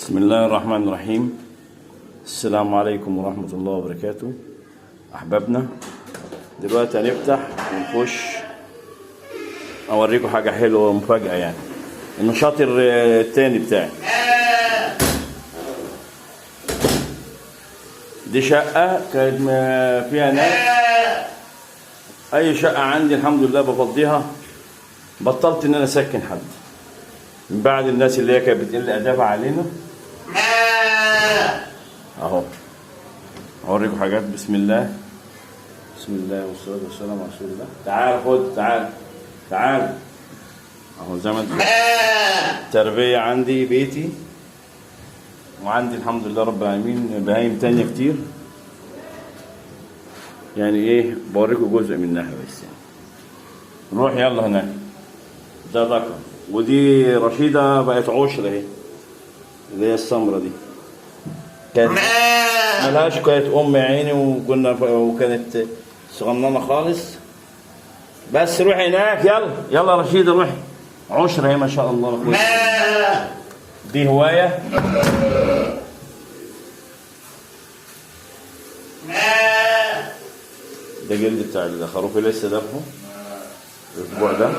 بسم الله الرحمن الرحيم. السلام عليكم ورحمة الله وبركاته أحبابنا. دلوقتي هنفتح ونخش أوريكم حاجة حلوة ومفاجأة، يعني النشاط التاني بتاعي. دي شقة كانت فيها ناس، أي شقة عندي الحمد لله بفضيها. بطلت إن أنا أسكن حد من بعد الناس اللي هي كانت بتقل أدابها علينا. اهو اوريكم حاجات. بسم الله بسم الله والصلاه والسلام على رسول الله. تعال خد، تعال اهو زي ما انتم. تربيه عندي بيتي، وعندي الحمد لله رب العالمين بهايم تانية كتير، يعني ايه بوريكم جزء منها بس. يعني نروح يلا هناك. ده ذكر، ودي رشيده بقت عشر اهي، اللي هي السمره دي. كانت ملهاش، كانت ام عيني وكانت صغننه خالص. بس روحي هناك، يلا رشيده روحي. عشرة اهي ما شاء الله. دي هوايه. ده جلد بتاع الخروف لسه دفعه الاسبوع ده.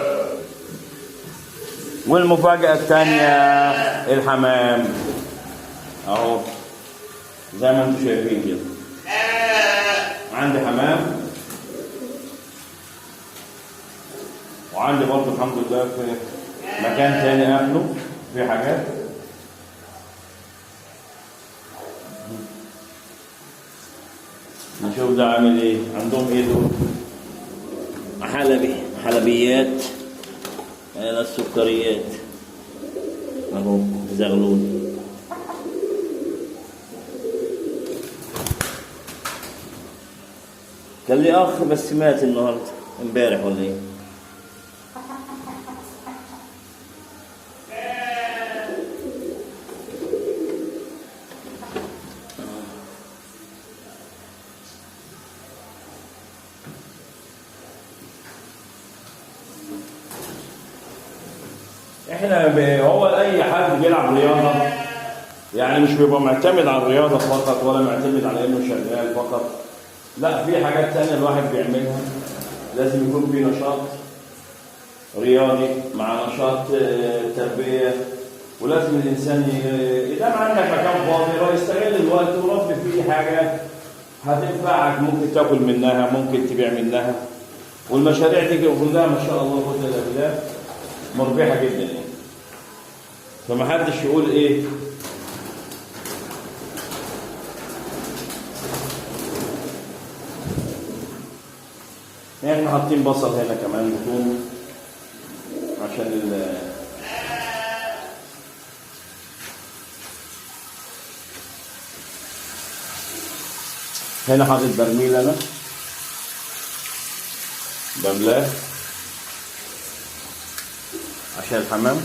والمفاجاه الثانيه الحمام اهو زي ما انتم شايفين كده. عندي حمام، وعندي برضه الحمد لله في مكان تاني اكله في حاجات. نشوف ده عامل ايه. عندهم ايه دول؟ حلبيات، هذا السكريات اهو زغلول. كان لي اخ بس مات النهارده، امبارح ولا ايه. احنا هو اي حد بيلعب رياضه يعني مش بيبقى معتمد على الرياضه فقط، ولا معتمد على انه شغال فقط. لا، في حاجات تانية الواحد بيعملها. لازم يكون في نشاط رياضي مع نشاط تربية. ولازم الإنسان إذا ما عندك مكان فاضي يستغل الوقت وربي فيه حاجات هتنفعك، ممكن تاكل منها، ممكن تبيع منها. والمشاريع دي كلها ما شاء الله قوة إلا بالله مربحة جدا يعني. فما حدش يقول إيه. احنا حاطين بصل هنا كمان وثوم عشان هنا حاطط برميل انا بملاه عشان الحمام.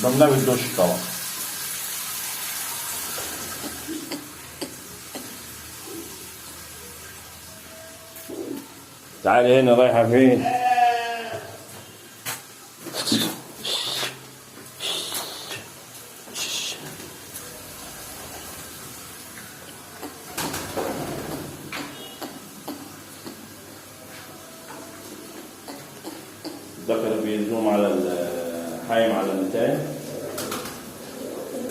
بملاه بالدش طبعا. تعالي هنا، رايحة فين؟ الذكر بيزوم على الحايم على النتاية.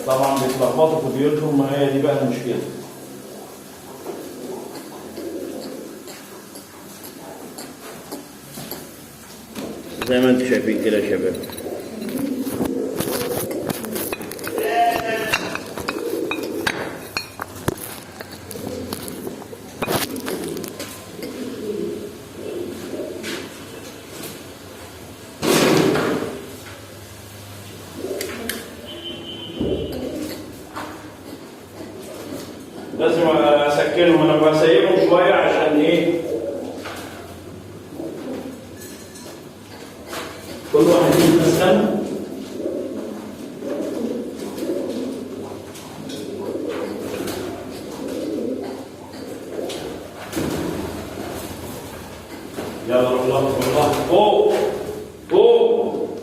طبعا بيتلخبطوا في بيوتهم، ما هي دي بقى المشكلة. زي ما انتم شايفين كده يا شباب. لازم اسكنهم، انا بسيبهم شويه عشان ايه؟ كل واحد يتسخن. يلا الله الله فوق فوق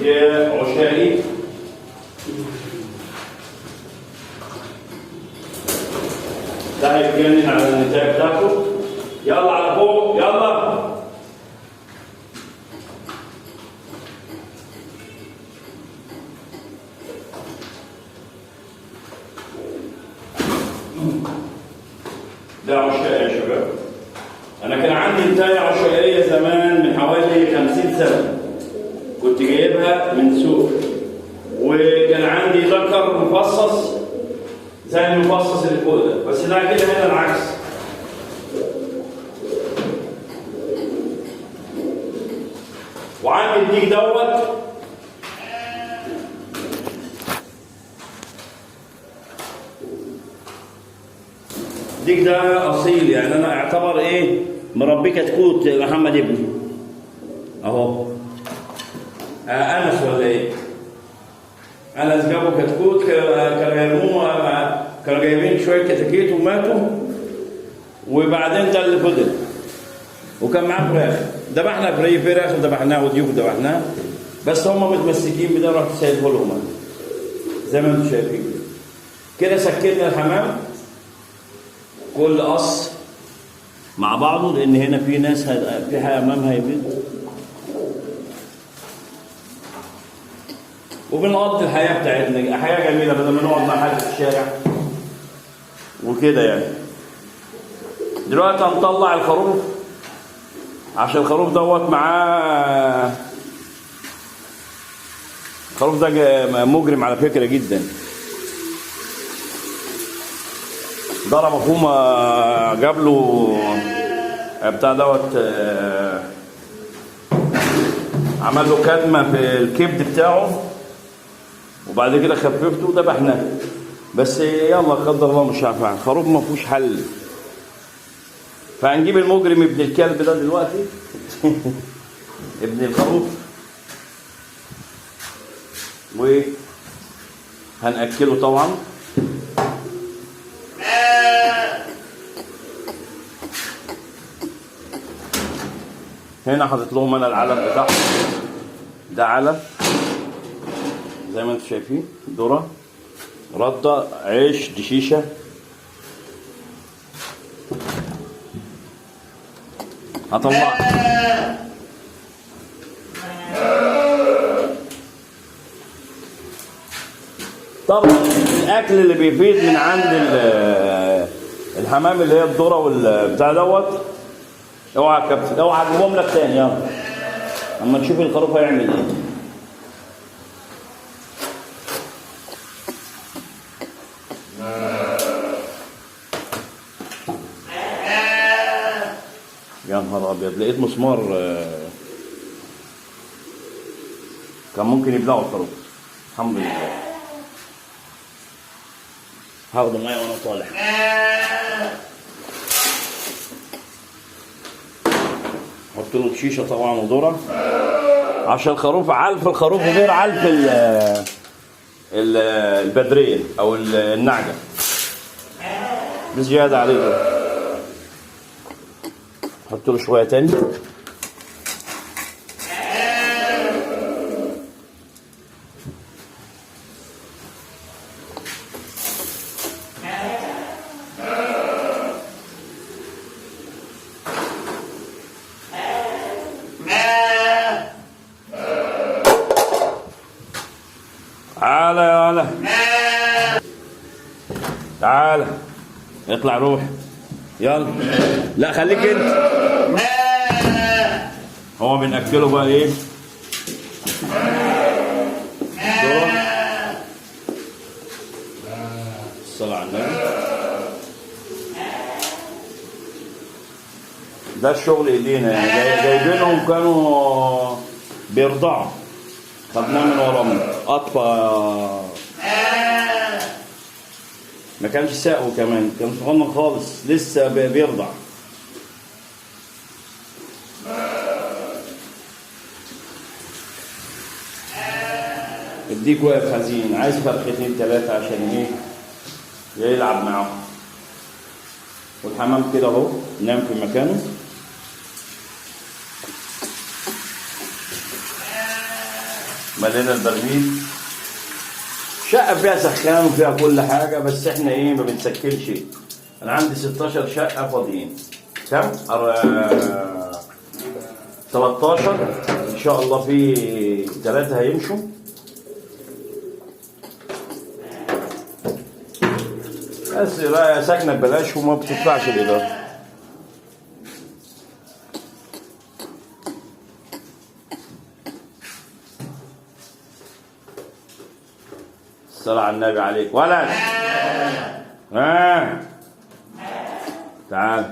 عشائي. ده هيتجنن على النتاية بتاعته. يلا على فوق يلا. ده عشائي يا شباب. أنا كان عندي نتاية عشائية زمان من حوالي 50 سنة. كنت جايبها من سوق. وكان عندي ذكر مفصص زي المفصص اللي فوق ده، بس ده كده هنا العكس. وعندي الديك دوت الديك ده اصيل، يعني انا اعتبر ايه مربي كتكوت محمد ابني اهو. انس ولا ايه؟ انس جابوا كتكوت، كانوا يرموه، كانوا جايبين شويه كتاكيت وماتوا، وبعدين ده اللي فضل. وكان معاه فراخ، ذبحنا فراخ ذبحناها وضيوف ذبحناها، بس هم متمسكين بده، رحت سايبه لهم زي ما انتم شايفين كده. سكتنا الحمام كل قص مع بعضه، لان هنا في ناس في حمام هيبيض، وبنقضي الحياه بتاعتنا حياه جميله بدل ما نقعد مع حد في الشارع وكده يعني. دلوقتي هنطلع الخروف، عشان الخروف دوت معاه. الخروف ده مجرم على فكره جدا. ضرب اخوه، جاب له بتاع دوت، عمل له كدمه في الكبد بتاعه، وبعد كده خففته وذبحناه. بس يلا قدر الله مش هينفع، الخروف ما فيهوش حل. فهنجيب المجرم ابن الكلب ده دلوقتي ابن الخروف، وهنأكله طبعا. هنا حاطط لهم انا العلف بتاعهم، ده علف زي ما انتم شايفين، ذره، رده، عيش، دشيشه. هطلع طبعا الاكل اللي بيفيد من عند الحمام اللي هي الذره والبتاع دوت. اوعى يا كابتن، اوعى اجيبهم لك تاني. يلا اما نشوف الخروف هيعمل ايه. يا نهار ابيض، لقيت مسمار كان ممكن يبلعه الخروف. الحمد لله. هاخد الميه وانا طالع. حط له شيشه طبعا وذره، عشان الخروف علف الخروف غير علف البدريه او النعجه، بزياده عليه ده. حط له شويه تاني. تعالى يا ولد، تعالى اطلع روح يلا. لا خليك انت. هو بنأكله بقى ايه؟ الصلاة على النبي. ده الشغل ايدينا يعني، جايبينهم كانوا بيرضعوا، خدناه من وراهم اطفى. ما كانش ساقه كمان، كان صغنن خالص لسه بيرضع. الديك واقف حزين، عايز فرختين ثلاثة عشان ايه يلعب معاهم. والحمام كده اهو نام في مكانه. ملينا البرميل. شقة فيها سخان وفيها كل حاجة، بس احنا ايه ما بنسكنش. انا عندي 16 شقة فاضيين. كم؟ 13 ان شاء الله، في 3 هيمشوا. بس ساكنة ببلاش وما بتدفعش الإيجار. الصلاة على النبي عليك ولد. تعال.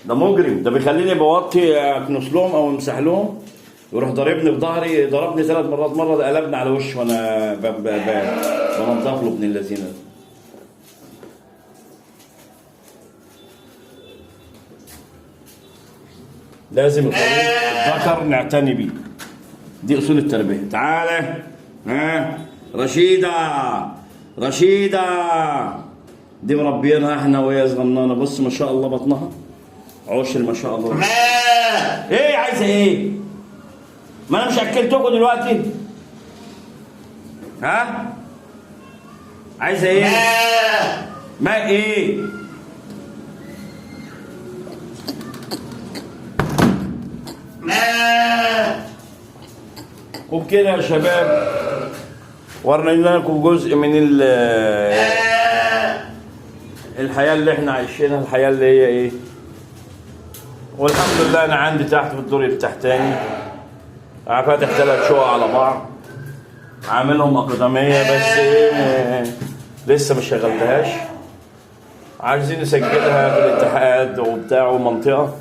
ده مجرم، ده بيخليني بوطي اكنس لهم او امسح لهم، يروح ضاربني بظهري. ضربني 3 مرات، مره ده قلبني على وشه وانا بنضف له ابن اللذينه. لازم الذكر نعتني بيه، دي اصول التربيه. تعالى. رشيده رشيده دي مربينها احنا وهي صغننه. بص ما شاء الله بطنها عشر ما شاء الله. ايه عايزه ايه؟ ما انا مش اكلتكم دلوقتي. عايزه ايه؟ ما ايه؟ وبكده يا شباب ورينا لكم جزء من الحياه اللي احنا عايشينها، الحياه اللي هي ايه. والحمد لله انا عندي تحت في الدور التحتاني فاتح 3 شقق على بعض، عاملهم اقدميه، بس ايه لسه ما شغلتهاش. عايزين نسجلها في الاتحاد وبتاع ومنطقه،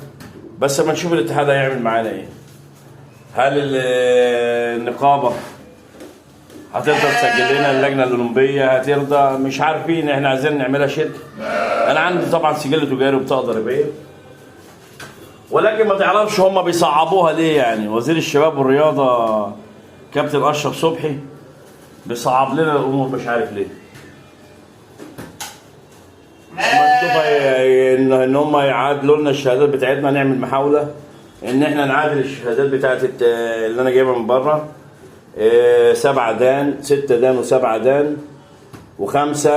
بس ما نشوف الاتحاد هيعمل معانا ايه. هل النقابه هترضى تسجل لنا؟ اللجنه الاولمبيه هترضى؟ مش عارفين. احنا عايزين نعملها شركه. انا عندي طبعا سجل تجاري وبطاقه ضريبيه، ولكن ما تعرفش هم بيصعبوها ليه. يعني وزير الشباب والرياضه كابتن اشرف صبحي بيصعب لنا الامور، مش عارف ليه. ان هم يعادلوا لنا الشهادات بتاعتنا. نعمل محاوله ان احنا نعادل الشهادات بتاعت اللي انا جايبها من بره. 7 دان 6 دان و7 دان و5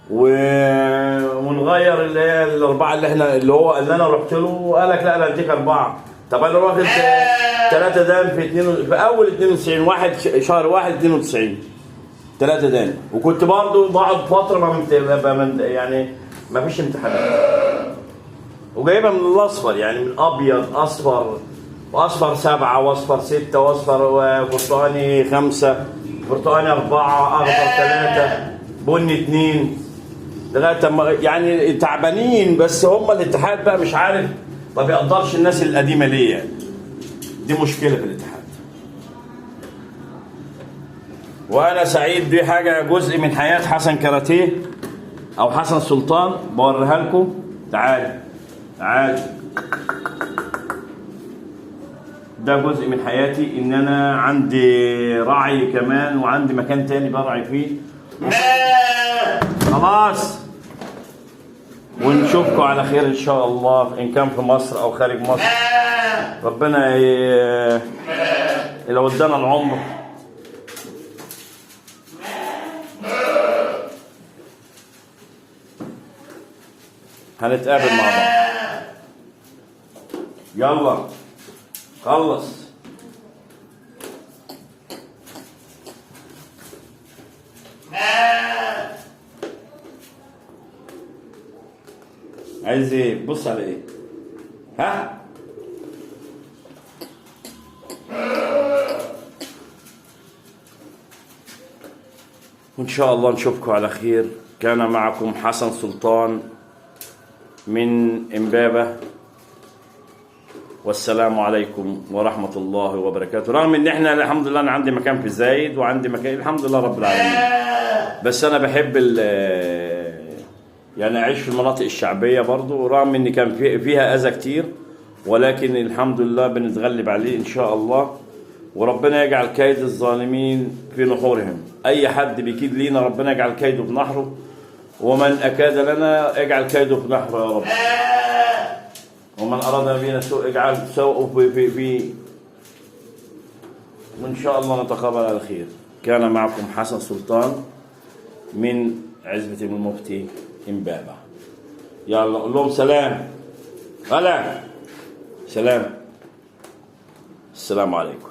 ونغير اللي هي ال4 اللي هو اللي انا رحت له وقال لك لا انا اديك 4. طب انا واخد 3 دان في اول 92 1 شهر 1 92 3 دان، وكنت برضه بقعد فتره يعني ما فيش امتحانات، وجايبها من الاصفر، يعني من ابيض اصفر واصفر 7 واصفر 6 واصفر برتقاني 5 برتقاني 4 اخضر 3 بني 2 لغايه يعني تعبانين. بس هم الاتحاد بقى مش عارف ما بيقدرش الناس القديمه ليه. يعني دي مشكله في الاتحاد، وانا سعيد. دي حاجه جزء من حياه حسن كاراتيه او حسن سلطان بوريها لكم. تعال تعال. ده جزء من حياتي، ان انا عندي رعي كمان وعندي مكان تاني برعي فيه. خلاص، ونشوفكم على خير ان شاء الله، ان كان في مصر او خارج مصر. ربنا لو ادانا العمر هنتقابل مع بعض. يلا خلص. عايز ايه؟ بص على ايه؟ وان شاء الله نشوفكم على خير. كان معكم حسن سلطان من امبابة، والسلام عليكم ورحمة الله وبركاته. رغم ان احنا الحمد لله انا عندي مكان في زايد وعندي مكان الحمد لله رب العالمين، بس انا بحب يعني اعيش في المناطق الشعبية برضو، رغم ان كان فيها اذى كتير، ولكن الحمد لله بنتغلب عليه ان شاء الله. وربنا يجعل كيد الظالمين في نحورهم. اي حد بيكيد لينا ربنا يجعل كيده في نحره، ومن اكاد لنا اجعل كيده في نحره يا رب. ومن اراد بنا سوء اجعل سوءه وإن شاء الله نتقابل على خير. كان معكم حسن سلطان من عزبة المفتي إمبابة. يلا قول لهم سلام. هلا سلام. السلام عليكم.